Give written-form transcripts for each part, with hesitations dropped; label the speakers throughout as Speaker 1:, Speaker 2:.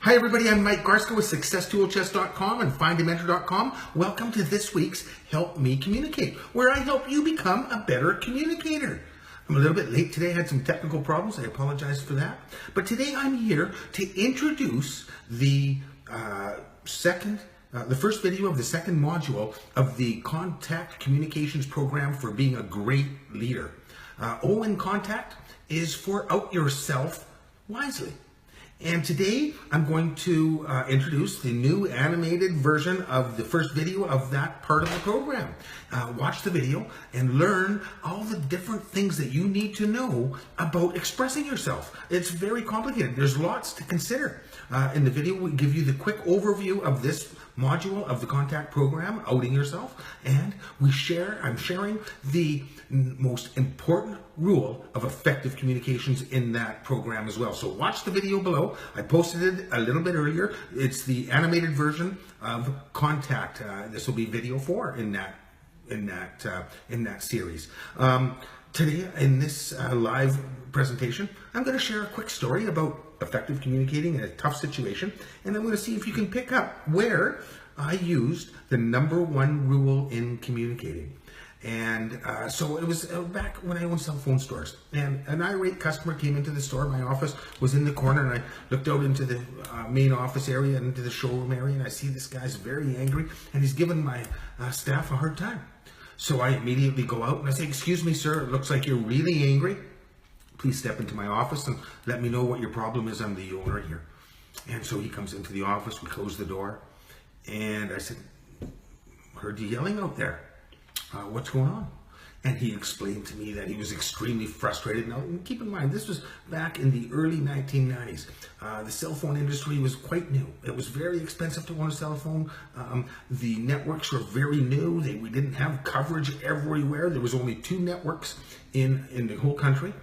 Speaker 1: Hi everybody, I'm Mike Garska with SuccessToolChest.com and FindAMentor.com. Welcome to this week's Help Me Communicate, where I help you become a better communicator. I'm a little bit late today, I had some technical problems, I apologize for that. But today I'm here to introduce the first video of the second module of the Contact Communications Program for being a great leader. O in Contact is for out yourself wisely. And today I'm going to introduce the new animated version of the first video of that part of the program. Watch the video and learn all the different things that you need to know about expressing yourself. It's very complicated. There's lots to consider. In the video, we give you the quick overview of this module of the contact program, outing yourself, and I'm sharing the most important rule of effective communications in that program as well. So watch the video below. I posted it a little bit earlier. It's the animated version of Contact. This will be video 4 in that series. Today in this live presentation, I'm going to share a quick story about effective communicating in a tough situation, and I'm going to see if you can pick up where I used the #1 rule in communicating. And so it was back when I owned cell phone stores, and an irate customer came into the store. My office was in the corner, and I looked out into the main office area and into the showroom area, and I see this guy's very angry, and he's giving my staff a hard time. So I immediately go out and I say, "Excuse me, sir, it looks like you're really angry. Please step into my office and let me know what your problem is. I'm the owner here." And so he comes into the office, we close the door, and I said, "Heard you yelling out there. What's going on?" And he explained to me that he was extremely frustrated. Now, keep in mind, this was back in the early 1990s. The cell phone industry was quite new. It was very expensive to own a cell phone. The networks were very new. We didn't have coverage everywhere. There was only 2 networks in the whole country.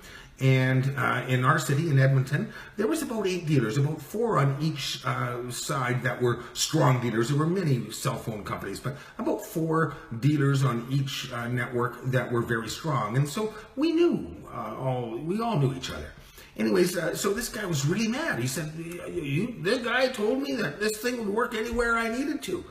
Speaker 1: And in our city, in Edmonton, there was about 8 dealers, about 4 on each side that were strong dealers. There were many cell phone companies, but about 4 dealers on each network that were very strong. And so we all knew each other. Anyways, so this guy was really mad. He said, "This guy told me that this thing would work anywhere I needed to."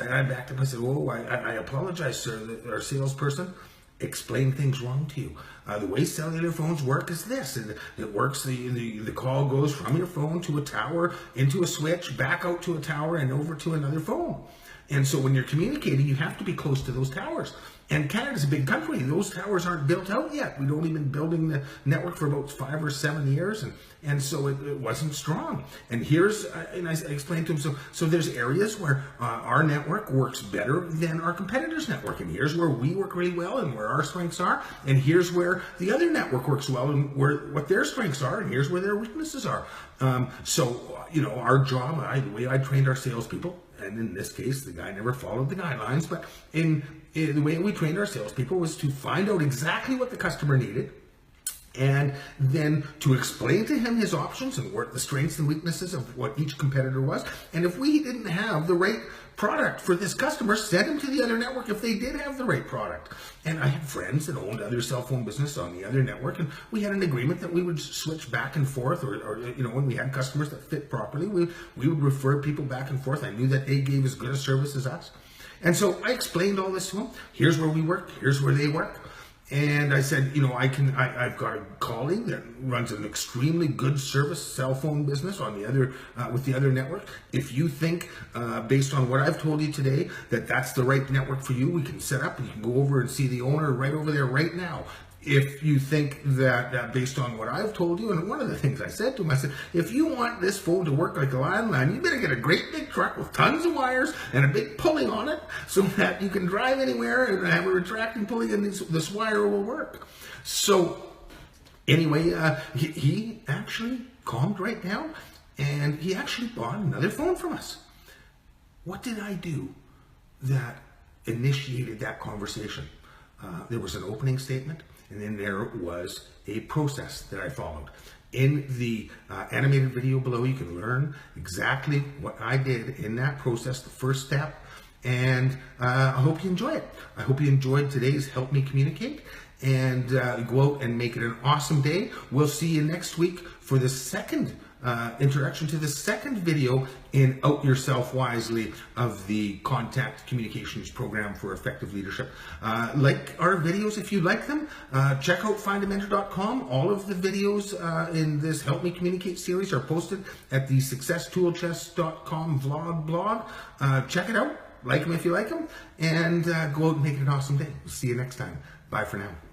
Speaker 1: I backed up. I said, "Oh, I apologize, sir. Our salesperson explain things wrong to you. The way cellular phones work is this. It works, the call goes from your phone to a tower, into a switch, back out to a tower, and over to another phone. And so when you're communicating, you have to be close to those towers. And Canada's a big country. Those towers aren't built out yet. We'd only been building the network for about 5 or 7 years, and so it wasn't strong. And I explained to him, so there's areas where our network works better than our competitors' network, and here's where we work really well and where our strengths are, and here's where the other network works well and what their strengths are, and here's where their weaknesses are." Our job, the way I trained our salespeople, and in this case, the guy never followed the guidelines, but the way we trained our salespeople was to find out exactly what the customer needed, and then to explain to him his options and what the strengths and weaknesses of what each competitor was. And if we didn't have the right product for this customer, send him to the other network if they did have the right product. And I had friends that owned other cell phone business on the other network, and we had an agreement that we would switch back and forth, or when we had customers that fit properly, we would refer people back and forth. I knew that they gave as good a service as us. And so I explained all this to them. Here's where we work, here's where they work. And I said, I've got a colleague that runs an extremely good service cell phone business on the other, with the other network. If you think, based on what I've told you today, that that's the right network for you, we can set up and you can go over and see the owner right over there right now. If you think that based on what I've told you, and one of the things I said to him, I said, if you want this phone to work like a landline, you better get a great big truck with tons of wires and a big pulley on it so that you can drive anywhere and have a retracting pulley and this wire will work. So anyway, he actually calmed right down and he actually bought another phone from us. What did I do that initiated that conversation? There was an opening statement, and then there was a process that I followed. In the animated video below, you can learn exactly what I did in that process, the first step, and I hope you enjoy it. I hope you enjoyed today's Help Me Communicate, and go out and make it an awesome day. We'll see you next week for the second introduction to the second video in Out Yourself Wisely of the Contact Communications Program for Effective Leadership. Like our videos if you like them. Check out findamentor.com. All of the videos in this Help Me Communicate series are posted at the successtoolchest.com blog. Check it out. Like them if you like them. And go out and make it an awesome day. We'll see you next time. Bye for now.